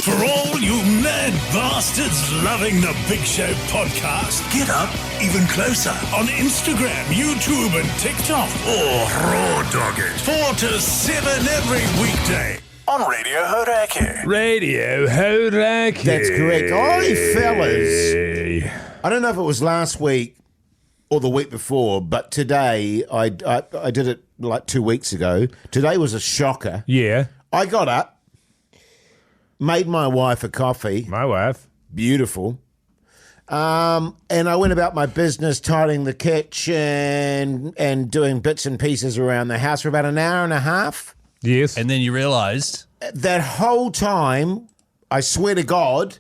For all you mad bastards loving the Big Show podcast, get up even closer on Instagram, YouTube and TikTok. Or raw dog it 4 to 7 every weekday on Radio Hauraki. Radio Hauraki. That's correct. Oi, fellas. I don't know if it was last week or the week before, but today, I did it like 2 weeks ago. Today was a shocker. Yeah. I got up, made my wife a coffee. My wife. Beautiful. And I went about my business, tidying the kitchen and doing bits and pieces around the house for about an hour and a half. Yes. And then you realised... That whole time, I swear to God,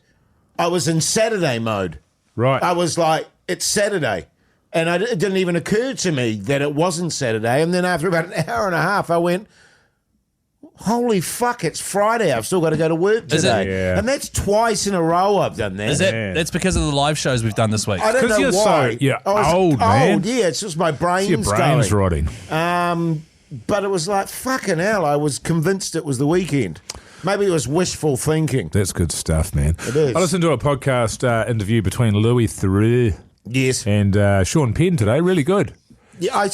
I was in Saturday mode. Right. I was like, it's Saturday. And it didn't even occur to me that it wasn't Saturday. And then after about an hour and a half, I went, holy fuck, it's Friday. I've still got to go to work today. Yeah. And that's twice in a row I've done that. Is that that's because of the live shows we've done this week? I don't know you're why. you're I was old, man. Yeah, it's just my brain's Your brain's going. rotting. But it was like, fucking hell, I was convinced it was the weekend. Maybe it was wishful thinking. That's good stuff, man. It is. I listened to a podcast interview between Louis Theroux Yes. and Sean Penn today. Really good. Yeah, I've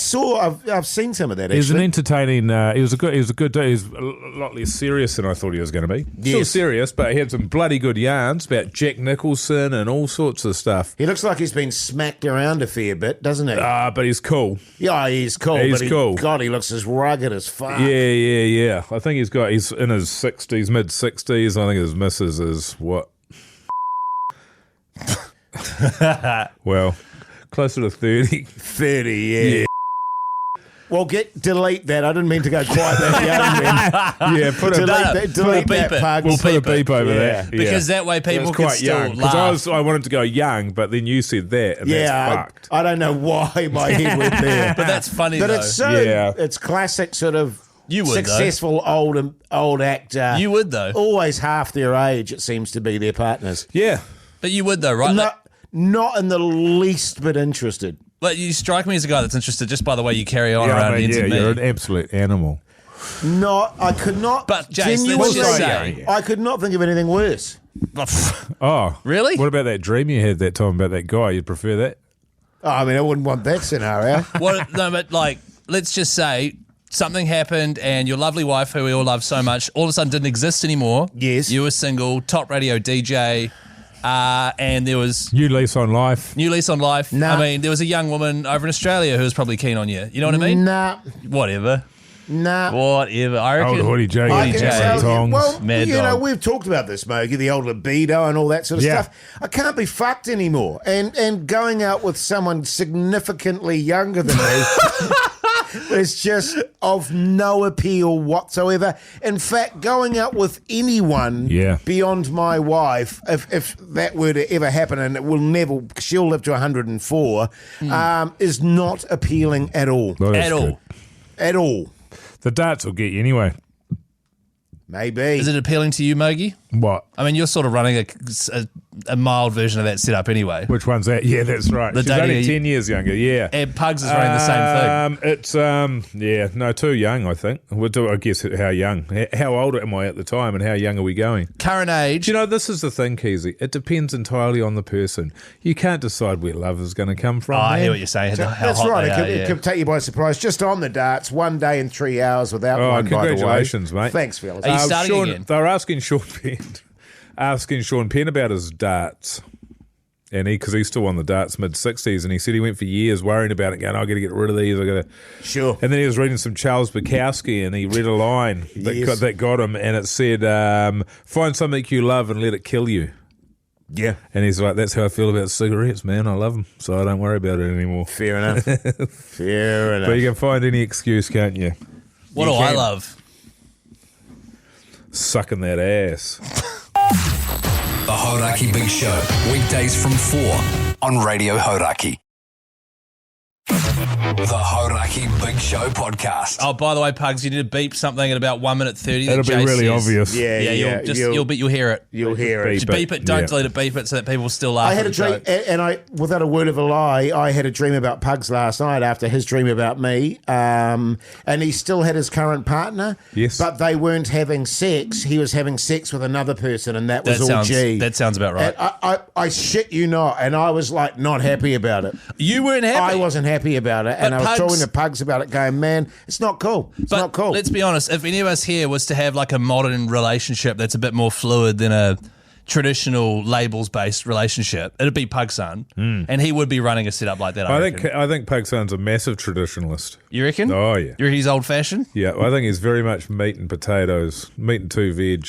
seen some of that, He's an actually. entertaining. He was a good. He's a lot less serious than I thought he was going to be. Still Yes. serious, but he had some bloody good yarns about Jack Nicholson and all sorts of stuff. He looks like he's been smacked around a fair bit, doesn't he? But he's cool. Yeah, he's cool. He's but cool. God, he looks as rugged as fuck. Yeah. I think he's in his 60s, mid-60s. I think his missus is what? Well, closer to 30. 30, yeah. Well, delete that. I didn't mean to go quite that young, man. Yeah, delete that, Pug. We'll put a beep over Yeah. that. Because that way people That's can quite still young. laugh. I wanted to go young, but then you said that, and Yeah, that's fucked. I don't know why my head went there. But that's funny, But though. it's so, Yeah. it's classic sort of You would, successful old actor. You would, though. Always half their age, it seems to be their partners. Yeah. But you would, though, right? Not in the least bit interested. But you strike me as a guy that's interested just by the way you carry on around I mean, into me. you're an absolute animal. I could not. But, Jace, genuinely let's just say- I could not think of anything worse. Oh. Really? What about that dream you had that time about that guy? You'd prefer that? Oh, I mean, I wouldn't want that scenario. No, but like, let's just say something happened and your lovely wife, who we all love so much, all of a sudden didn't exist anymore. Yes. You were single, top radio DJ, and there was New lease on life. new lease on life. Nah. I mean, there was a young woman over in Australia who was probably keen on you. You know what I mean? Nah. Whatever. Whatever. I reckon. Old Hoodie J. I can Jay. tell you, Tongs. well, Mad you know, dog. we've talked about this, Mogi, the old libido and all that sort of Yeah. stuff. I can't be fucked anymore. And going out with someone significantly younger than me is just of no appeal whatsoever. In fact, going out with anyone Yeah. beyond my wife, if that were to ever happen, and it will never, she'll live to 104, is not appealing at all. Well, that's At all. good. At all. The darts will get you anyway. Maybe. Is it appealing to you, Mogi? What? I mean, you're sort of running a mild version of that setup anyway. Which one's that? Yeah, that's right. The She's only dating- 10 years younger, yeah. And Pugs is running the same thing. It's too young, I think. I guess how young. How old am I at the time and how young are we going? Current age. You know, this is the thing, Keyzie. It depends entirely on the person. You can't decide where love is going to come from. I man. hear what you're saying. How That's hot right. they It are, could, yeah. it could take you by surprise. Just on the darts, 1 day and 3 hours without Oh, one, congratulations, by the way. mate. Thanks, fellas. Are you starting Sean, again? They were asking Sean Penn about his darts. And because he's still on the darts, mid-60s, and he said he went for years worrying about it, going, I got to get rid of these, I got to... Sure. And then he was reading some Charles Bukowski, and he read a line Yes. that got him, and it said, find something you love and let it kill you. Yeah. And he's like, that's how I feel about cigarettes, man. I love them, so I don't worry about it anymore. Fair enough. Fair enough. But you can find any excuse, can't you? What You do I can. love? Sucking that ass. The Hauraki Big Show, weekdays from 4 on Radio Hauraki. The Hauraki Big Show podcast. Oh, by the way, Pugs, you need to beep something at about 1 minute 30. that It'll be Jay really says. obvious. You'll hear it. You'll hear it. Just beep it. Don't delete it. Beep it so that people still laugh. I had at a dream, the joke. and I, without a word of a lie, I had a dream about Pugs last night after his dream about me. And he still had his current partner. Yes. But they weren't having sex. He was having sex with another person, and that was all G. That sounds about right. And I shit you not, and I was like not happy about it. You weren't happy. I wasn't happy about it, and I was talking to Pugs about it, going, "Man, it's not cool. It's not cool." Let's be honest. If any of us here was to have like a modern relationship that's a bit more fluid than a traditional labels-based relationship, it'd be Pug's son, and he would be running a setup like that. I think Pug's son's a massive traditionalist. You reckon? Oh yeah. You reckon he's old-fashioned? Yeah, I think he's very much meat and potatoes, meat and 2 veg.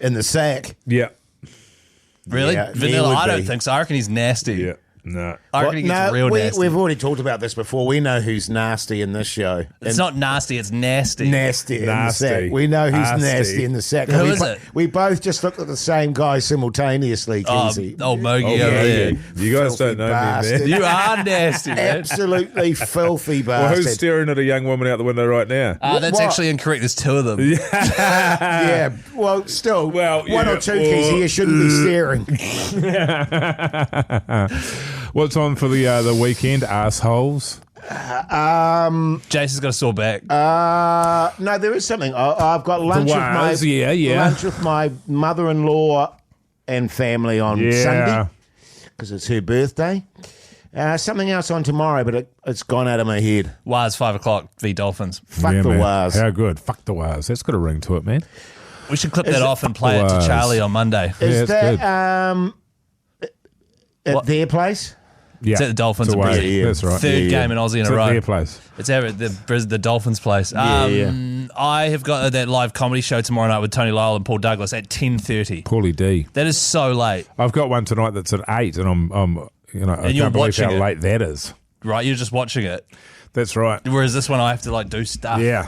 in the sack. Yeah. Really? Yeah, he Vanilla? would I don't be. think so. I reckon he's nasty. Yeah. No. I reckon he gets real nasty. We've already talked about this before. We know who's nasty in this show. It's not nasty, it's nasty. Nasty in the Nasty. sack. We know who's Nasty. nasty in the sack. Who we is it? We both just looked at the same guy simultaneously, Keyzie. Old Mogi over there. You guys Filthy don't know bastard. me, man. You are nasty, man. Absolutely filthy Well, bastard. who's staring at a young woman out the window right now? That's What? actually incorrect. There's two of them. Yeah, well, still, Well, one yeah, or two, Keyzie, you shouldn't be staring. What's on for the weekend, assholes? Jason's got a sore back. No, there is something. I've got lunch with my lunch with my mother-in-law and family on Sunday because it's her birthday. Something else on tomorrow, but it's gone out of my head. Wires 5 o'clock v Dolphins. Fuck the man. Wars. How good? Fuck the Wars. That's got a ring to it, man. We should clip that off and play it to Wires. Charlie on Monday. Is that's that at What? their place? Yeah. It's at the Dolphins It's in away. Brisbane. Yeah. That's right. Third game in Aussie in It's a at row. their place. It's ever at the Dolphins' place. Yeah. I have got that live comedy show tomorrow night with Tony Lyle and Paul Douglas at 10:30. Paulie D. That is so late, I've got one tonight that's at 8, and I'm I you're can't believe watching how it. late that is. right? You're just watching it. That's right. Whereas this one, I have to like do stuff. Yeah.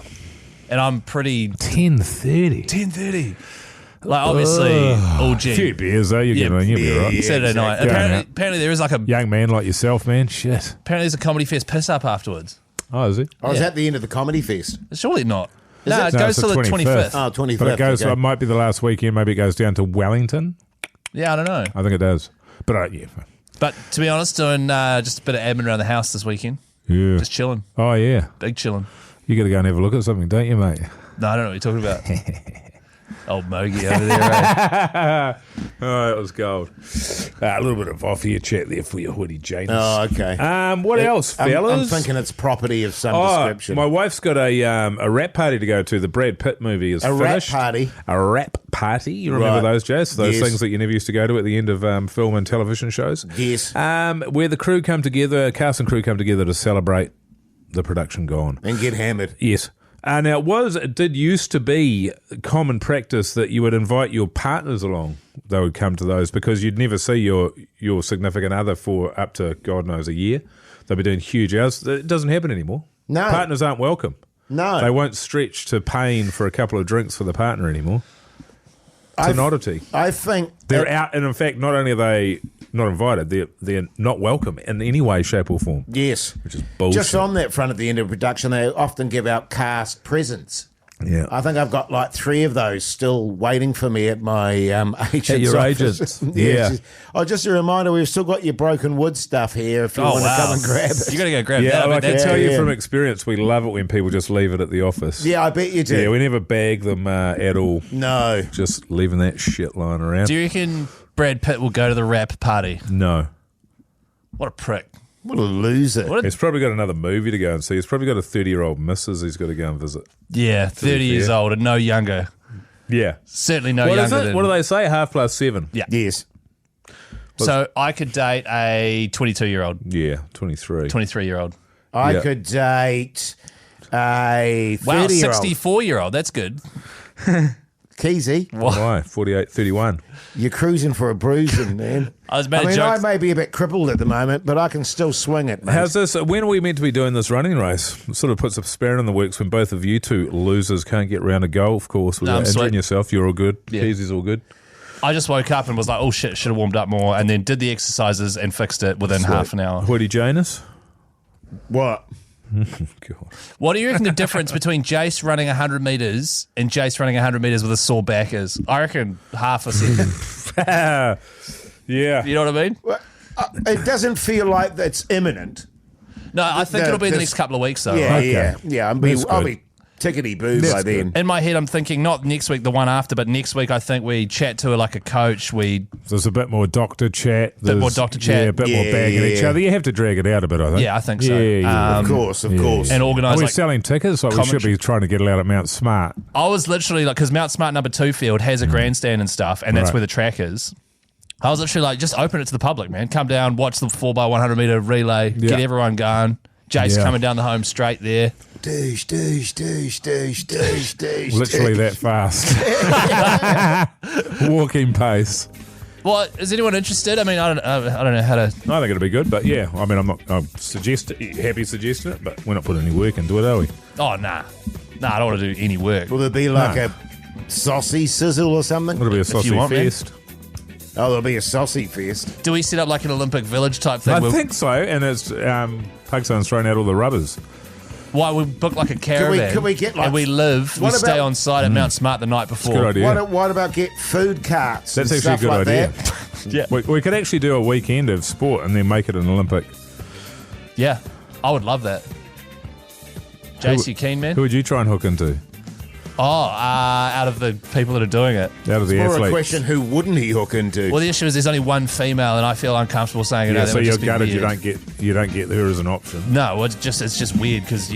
And I'm pretty 10:30. 10:30. Like obviously, all A few G. beers though. You'll get on. You'll be right. Saturday night. exactly. Apparently there is like a Young man like yourself, man. Shit. apparently there's a comedy fest piss up afterwards. Oh, is it? I was Yeah. at the end of the comedy fest. Surely not. No, it? it No, goes it's to the the 25th. Oh, 25th. But it goes. okay. It might be the last weekend. Maybe it goes down to Wellington. Yeah, I don't know. I think it does. But yeah. But to be honest, doing just a bit of admin around the house this weekend. Yeah. Just chilling. Oh yeah. Big chilling. You got to go and have a look at something, don't you, mate? No, I don't know what you're talking about. Old Mogi over there, eh? Oh, it was gold. A little bit of off-ear chat there for your hoodie, Janus. Oh, okay. What else, fellas? I'm thinking it's property of some Oh, description. my wife's got a rap party to go to. The Brad Pitt movie is A rap finished. party? A rap party. You remember Right. those, Jess? Those Yes. things that you never used to go to at the end of film and television shows? Yes. Where the crew come together, cast and crew come together to celebrate the production gone. And get hammered. Yes. Now, it did used to be common practice that you would invite your partners along. They would come to those because you'd never see your significant other for up to, God knows, a year. They'd be doing huge hours. It doesn't happen anymore. No. Partners aren't welcome. No. They won't stretch to paying for a couple of drinks for the partner anymore. It's an oddity. I think They're out, and in fact, not only are they not invited, they're not welcome in any way, shape, or form. yes, Which is bullshit. Just on that front at the end of production, they often give out cast presents. Yeah. I think I've got like 3 of those still waiting for me at my agent's your office. agent's. Yeah. Just a reminder, we've still got your broken wood stuff here if you want to come and grab it. You got to go grab Yeah, that. I can tell you yeah. from experience, we love it when people just leave it at the office. Yeah, I bet you do. Yeah, we never bag them at all. No. Just leaving that shit lying around. Do you reckon Brad Pitt will go to the rap party? No. What a prick. What a loser. What a- He's probably got another movie to go and see. He's probably got a 30-year-old missus he's got to go and visit. Yeah, 30 years fair. old and no younger. Yeah. Certainly no What is younger it? than... What do they say? 7:30? Yeah. Yes. So I could date a 22-year-old, Yeah, 23. 23-year-old. I Yeah. could date a 30-year-old. Wow, 64-year-old. That's good. Keyzie, Why? 48, 31. you're cruising for a bruising, man. I was about to I joke. may be a bit crippled at the moment, but I can still swing it, mate. How's this? When are we meant to be doing this running race? It sort of puts a spanner in the works when both of you two losers can't get round a golf course without I'm injuring sweet. yourself. You're all good. Yeah. Keezy's all good. I just woke up and was like, oh shit, should have warmed up more, and then did the exercises and fixed it within half an hour. Hoodie Janus? What? God. What do you reckon the difference between Jace running 100 metres and Jace running 100 metres with a sore back is? I reckon half a second. Yeah. You know what I mean? Well, it doesn't feel like that's imminent. No, I think No, it'll be in the this- next couple of weeks, though. Yeah, right? yeah. I'll That's good. be tickety-boo That's by then. In my head, I'm thinking not next week, the one after, but next week I think we chat to like a coach. There's a bit more doctor chat. Bit more There's- doctor chat. Yeah, a bit more Yeah, bagging yeah, each yeah. other. You have to drag it out a bit, I think. Yeah, I think so. Yeah. Of course. and Are organise we like selling tickets? Like we should commentary. be trying to get it out at Mount Smart. I was literally like, because Mount Smart number 2 field has a grandstand and stuff, and that's Right. where the track is. I was literally like, just open it to the public, man. Come down, watch the 4x100 metre relay, Yeah. get everyone going. Jace Yeah. coming down the home straight there. Douche. Literally that fast. Walking pace. Well, is anyone interested? I mean, I don't know how to. I think it'll be good, but yeah, I mean, I'm happy suggesting it, but we're not putting any work into it, are we? Oh, nah, I don't want to do any work. Will there be like No. a saucy sizzle or something? It'll be a saucy want, man. fest. Oh, there'll be a saucy fest. Do we set up like an Olympic Village type thing? I where- think so, and it's Pugsun's thrown out all the rubbers. Why we book like a caravan? Could we get, like- and we live? We What stay about- on site at Mount Smart the night before. Good idea. What about get food carts That's and actually a stuff good like idea. that? Yeah, We could actually do a weekend of sport and then make it an Olympic. yeah, I would love that. Jace, you keen, man? Who would you try and hook into? Out of the people that are doing it. Out of the More a athletes. question, who wouldn't he hook into? Well, the issue is there's only one female, and I feel uncomfortable saying it. Yeah, that so would you're just be gutted you weird. don't get her as an option. No, it's just weird because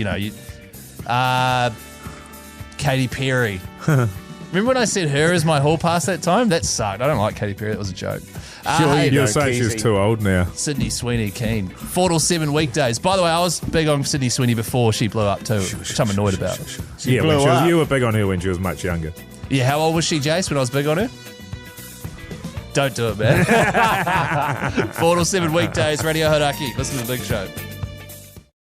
Katy Perry. Remember when I said her as my hall pass that time? That sucked. I don't like Katy Perry. That was a joke. Hey, You're know, saying she's Keyzie. too old now. Sydney Sweeney keen. 4 till 7 weekdays. By the way, I was big on Sydney Sweeney before she blew up too, which I'm annoyed about. Yeah, blew up. you were big on her when she was much younger. Yeah, how old was she, Jace, when I was big on her? Don't do it, man. 4 till 7 weekdays, Radio Hauraki. Listen to the big show.